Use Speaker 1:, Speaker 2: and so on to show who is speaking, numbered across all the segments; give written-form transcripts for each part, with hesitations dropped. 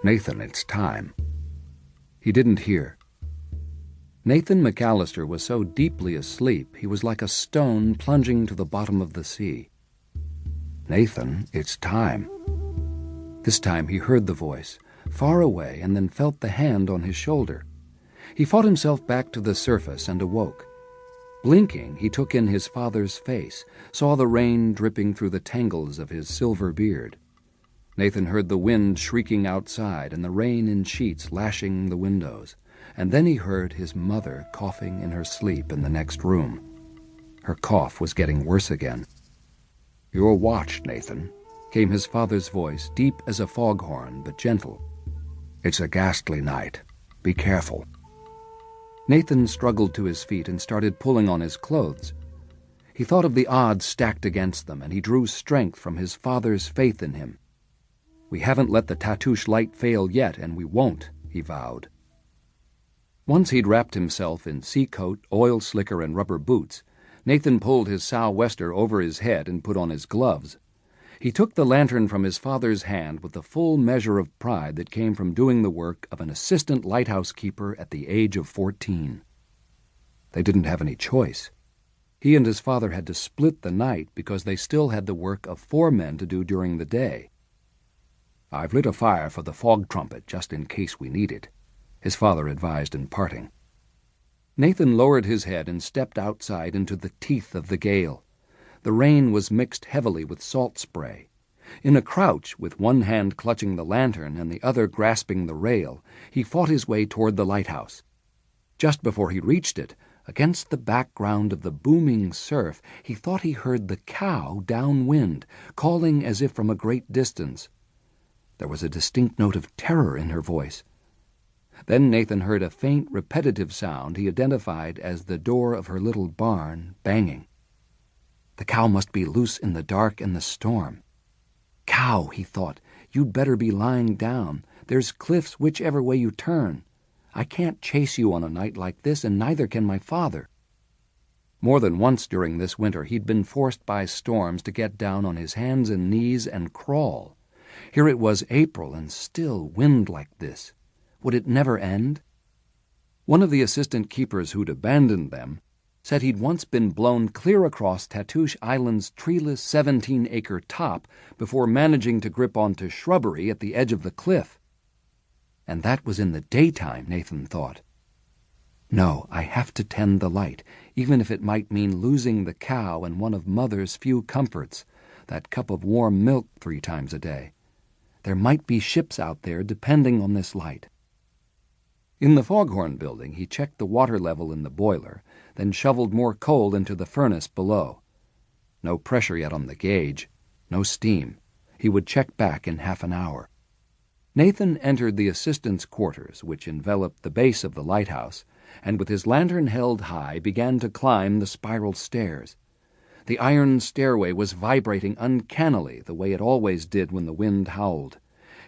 Speaker 1: "Nathan, it's time." He didn't hear. Nathan MacAllister was so deeply asleep he was like a stone plunging to the bottom of the sea. "Nathan, it's time." This time he heard the voice, far away, and then felt the hand on his shoulder. He fought himself back to the surface and awoke. Blinking, he took in his father's face, saw the rain dripping through the tangles of his silver beard. Nathan heard the wind shrieking outside and the rain in sheets lashing the windows, and then he heard his mother coughing in her sleep in the next room. Her cough was getting worse again. "You're watched, Nathan," came his father's voice, deep as a foghorn, but gentle. "It's a ghastly night. Be careful." Nathan struggled to his feet and started pulling on his clothes. He thought of the odds stacked against them, and he drew strength from his father's faith in him. "We haven't let the Tatoosh light fail yet, and we won't," he vowed. Once he'd wrapped himself in sea coat, oil slicker, and rubber boots, Nathan pulled his sou'wester over his head and put on his gloves. He took the lantern from his father's hand with the full measure of pride that came from doing the work of an assistant lighthouse keeper at the age of 14. They didn't have any choice. He and his father had to split the night because they still had the work of 4 men to do during the day. "I've lit a fire for the fog trumpet just in case we need it," his father advised in parting. Nathan lowered his head and stepped outside into the teeth of the gale. The rain was mixed heavily with salt spray. In a crouch, with one hand clutching the lantern and the other grasping the rail, he fought his way toward the lighthouse. Just before he reached it, against the background of the booming surf, he thought he heard the cow downwind, calling as if from a great distance. There was a distinct note of terror in her voice. Then Nathan heard a faint, repetitive sound he identified as the door of her little barn banging. The cow must be loose in the dark and the storm. "Cow," he thought, "you'd better be lying down. There's cliffs whichever way you turn. I can't chase you on a night like this, and neither can my father." More than once during this winter he'd been forced by storms to get down on his hands and knees and crawl. Here it was April and still wind like this. Would it never end? One of the assistant keepers who'd abandoned them said he'd once been blown clear across Tatoosh Island's treeless 17-acre top before managing to grip onto shrubbery at the edge of the cliff. And that was in the daytime, Nathan thought. No, I have to tend the light, even if it might mean losing the cow and one of Mother's few comforts, that cup of warm milk 3 times a day. There might be ships out there depending on this light. In the foghorn building, he checked the water level in the boiler, then shoveled more coal into the furnace below. No pressure yet on the gauge, no steam. He would check back in half an hour. Nathan entered the assistant's quarters, which enveloped the base of the lighthouse, and with his lantern held high began to climb the spiral stairs. The iron stairway was vibrating uncannily the way it always did when the wind howled.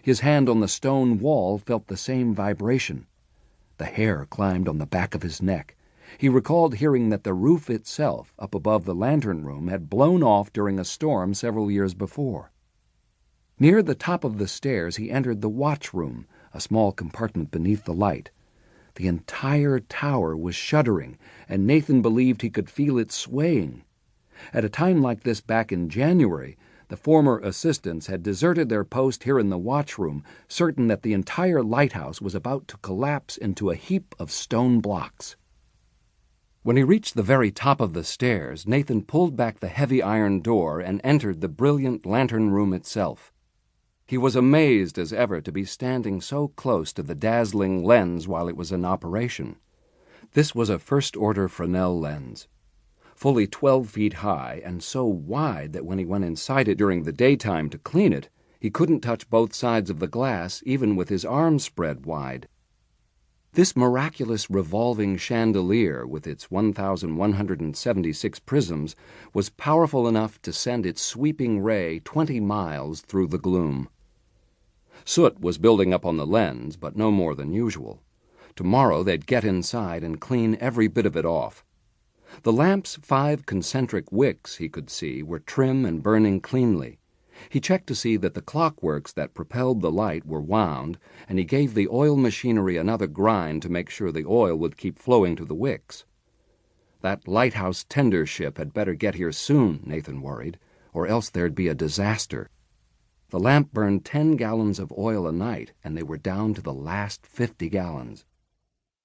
Speaker 1: His hand on the stone wall felt the same vibration. The hair climbed on the back of his neck. He recalled hearing that the roof itself, up above the lantern room, had blown off during a storm several years before. Near the top of the stairs he entered the watch room, a small compartment beneath the light. The entire tower was shuddering, and Nathan believed he could feel it swaying. At a time like this back in January, the former assistants had deserted their post here in the watchroom, certain that the entire lighthouse was about to collapse into a heap of stone blocks. When he reached the very top of the stairs, Nathan pulled back the heavy iron door and entered the brilliant lantern room itself. He was amazed as ever to be standing so close to the dazzling lens while it was in operation. This was a first-order Fresnel lens, fully 12 feet high and so wide that when he went inside it during the daytime to clean it, he couldn't touch both sides of the glass even with his arms spread wide. This miraculous revolving chandelier with its 1,176 prisms was powerful enough to send its sweeping ray 20 miles through the gloom. Soot was building up on the lens, but no more than usual. Tomorrow they'd get inside and clean every bit of it off. The lamp's 5 concentric wicks, he could see, were trim and burning cleanly. He checked to see that the clockworks that propelled the light were wound, and he gave the oil machinery another grind to make sure the oil would keep flowing to the wicks. That lighthouse tender ship had better get here soon, Nathan worried, or else there'd be a disaster. The lamp burned 10 gallons of oil a night, and they were down to the last 50 gallons.